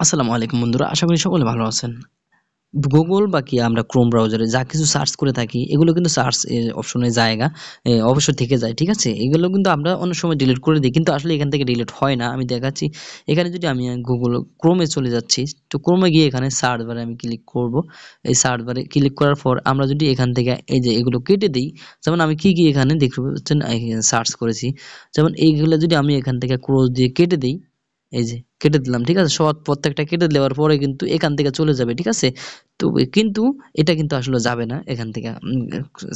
আসসালামু আলাইকুম বন্ধুরা, আশা করি সকলে ভালো আছেন। গুগল বা কি আমরা ক্রোম ব্রাউজারে যা কিছু সার্চ করে থাকি এগুলো কিন্তু সার্চ অপশনের জায়গা অবশ্যই থেকে যায়, ঠিক আছে? এগুলো কিন্তু আমরা অনেক সময় ডিলিট করে দিই, কিন্তু আসলে এখান থেকে ডিলিট হয় না। আমি দেখাচ্ছি। এখানে যদি আমি গুগল ক্রোমে চলে যাচ্ছি, তো ক্রোমে গিয়ে এখানে সার্চ বারে আমি ক্লিক করব। এই সার্চ বারে ক্লিক করার পর আমরা যদি এখান থেকে এই যে এগুলো কেটে দিই, যেমন আমি কি এখানে দেখতে পাচ্ছেন সার্চ করেছি, যেমন এইগুলো যদি আমি এখান থেকে ক্রস দিয়ে কেটে দিই, এই যে কেটে দিলাম, ঠিক আছে? প্রত্যেকটা কেটে দেওয়ার পরে কিন্তু এখান থেকে চলে যাবে, ঠিক আছে? তো কিন্তু এটা কিন্তু আসলে যাবে না এখান থেকে,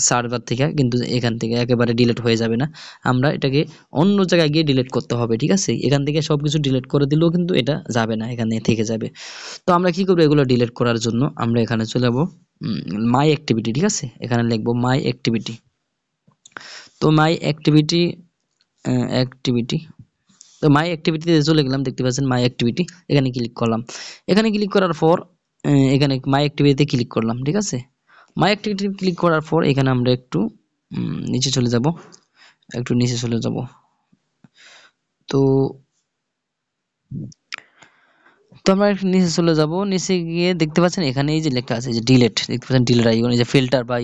সার্ভার থেকে কিন্তু এখান থেকে একেবারে ডিলিট হয়ে যাবে না। আমরা এটাকে অন্য জায়গায় গিয়ে ডিলিট করতে হবে, ঠিক আছে? এখান থেকে সবকিছু ডিলিট করে দিলেও কিন্তু এটা যাবে না, এখানে থেকে যাবে। তো আমরা কি করবো, এগুলো ডিলিট করার জন্য আমরা এখানে চলে যাবো মাই অ্যাক্টিভিটি, ঠিক আছে? এখানে লিখবো মাই অ্যাক্টিভিটি। তো মাই অ্যাক্টিভিটি অ্যাক্টিভিটি তো মাই অ্যাক্টিভিটিতে চলে গেলাম, দেখতে পাচ্ছেন মাই অ্যাক্টিভিটি। এখানে ক্লিক করলাম। এখানে ক্লিক করার পর এখানে মাই অ্যাক্টিভিটিতে ক্লিক করলাম, ঠিক আছে? মাই অ্যাক্টিভিটি ক্লিক করার পর এখানে আমরা একটু নিচে চলে যাব, একটু নিচে চলে যাব। তো তো আমরা একটু নিচে চলে যাব। নিচে গিয়ে দেখতে পাচ্ছেন এখানে এই যে লেখা আছে যে ডিলেট, দেখতে পাচ্ছেন ডিলেট আইকন, এই যে filter by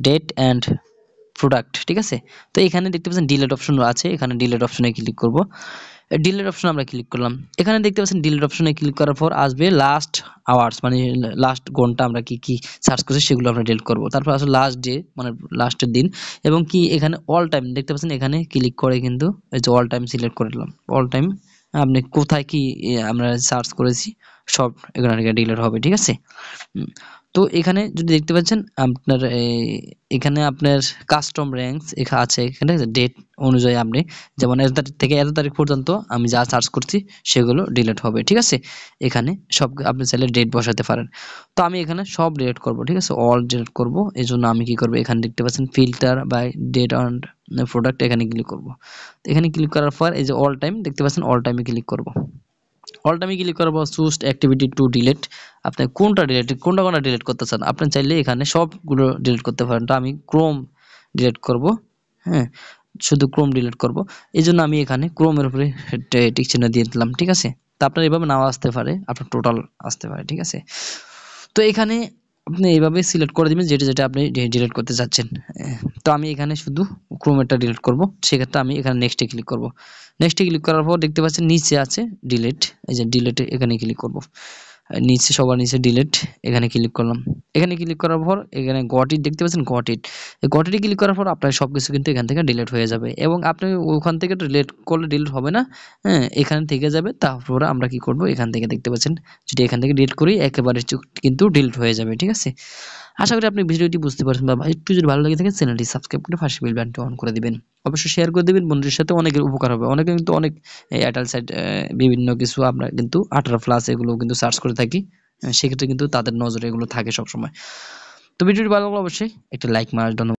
date and product, ঠিক আছে? তো এখানে দেখতে পাচ্ছেন ডিলেট অপশন আছে, এখানে ডিলেট অপশনে ক্লিক করব। ডিলেট অপশন আমরা ক্লিক করলাম। এখানে দেখতে পাচ্ছেন ডিলেট অপশনে ক্লিক করার পর আসবে লাস্ট আওয়ার্স, মানে লাস্ট ঘন্টা আমরা কি কি সার্চ করছি সেগুলো আমরা ডিলিট করব। তারপর আসলে লাস্ট ডে, মানে লাস্টের দিন, এবং কি এখানে অল টাইম দেখতে পাচ্ছেন, এখানে ক্লিক করে কিন্তু এই যে অল টাইম সিলেক্ট করে দিলাম। অল টাইম আপনি কোথায় কি আমরা সার্চ করেছি সব এখানে ডিলিট হবে, ঠিক আছে? হুম। তো এখানে যদি দেখতে পাচ্ছেন আপনার এখানে আপনার কাস্টম র্যাঙ্কস এখানে আছে, এখানে ডেট অনুযায়ী আপনি যেমন এত তারিখ থেকে এত তারিখ পর্যন্ত আমি যা সার্চ করছি সেগুলো ডিলিট হবে, ঠিক আছে? এখানে সব আপনি চাইলে ডেট বসাতে পারেন। তো আমি এখানে সব ডিলিট করব, ঠিক আছে? অল ডিলিট করব। এই জন্য আমি কি করব, এখানে দেখতে পাচ্ছেন filter by date and product, এখানে ক্লিক করব। এখানে ক্লিক করার পর এই যে অল টাইম দেখতে পাচ্ছেন, অল টাইমে ক্লিক করব। অল টাইমে ক্লিক করার পর চুজ অ্যাক্টিভিটি টু ডিলিট, আপনি কোনটা ডিলিট করতে চান। আপনি চাইলে এখানে সবগুলো ডিলিট করতে পারেন। তো আমি ক্রোম ডিলিট করব, হ্যাঁ, শুধু ক্রোম ডিলিট করব। এই জন্য আমি এখানে ক্রোমের উপরে টিক চিহ্ন দিয়ে দিলাম, ঠিক আছে? তো আপনার এভাবে নাও আসতে পারে, আপনার টোটাল আসতে পারে, ঠিক আছে? তো এখানে আপনি এইভাবে সিলেক্ট করে দিবেন যেটা যেটা আপনি ডিলিট করতে চাচ্ছেন। তো আমি এখানে শুধু ক্রোমেরটা ডিলিট করব, সেক্ষেত্রে আমি এখানে নেক্সটে ক্লিক করব। নেক্সটে ক্লিক করার পর দেখতে পাচ্ছেন নিচে আছে ডিলিট, এই যে ডিলিটে এখানে ক্লিক করব। নিচে সবার নিচে ডিলিট, এখানে ক্লিক করলাম। এখানে ক্লিক করার পর এখানে গট ইট দেখতে পাচ্ছেন, গট ইট। এই গট ইটে ক্লিক করার পর আপনার সবকিছু কিন্তু এখান থেকে ডিলিট হয়ে যাবে, এবং আপনি ওখান থেকে ডিলিট করলে ডিলিট হবে না, হ্যাঁ, এখানে থেকে যাবে। তারপরে আমরা কি করব, এখান থেকে দেখতে পাচ্ছেন যদি এখান থেকে ডিলিট করি একেবারে কিন্তু ডিলিট হয়ে যাবে, ঠিক আছে? আশা করি আপনি ভিডিওটি বুঝতে পারছেন, বা একটু যদি ভালো লাগে থাকে চ্যানেলটি সাবস্ক্রাইব করে পাশে বেল বাটনটি অন করে দিবেন। অবশ্যই শেয়ার করে দিবেন বন্ধুদের সাথে, অনেকের উপকার হবে। অনেকে কিন্তু অনেক অ্যাডাল্ট সাইট বিভিন্ন কিছু আমরা কিন্তু 18+ এগুলো কিন্তু সার্চ করে থাকি, সেক্ষেত্রে কিন্তু তাদের নজরে এগুলো থাকে সবসময়। তো ভিডিওটি ভালো লাগলে অবশ্যই একটা লাইক মার। ধন্যবাদ।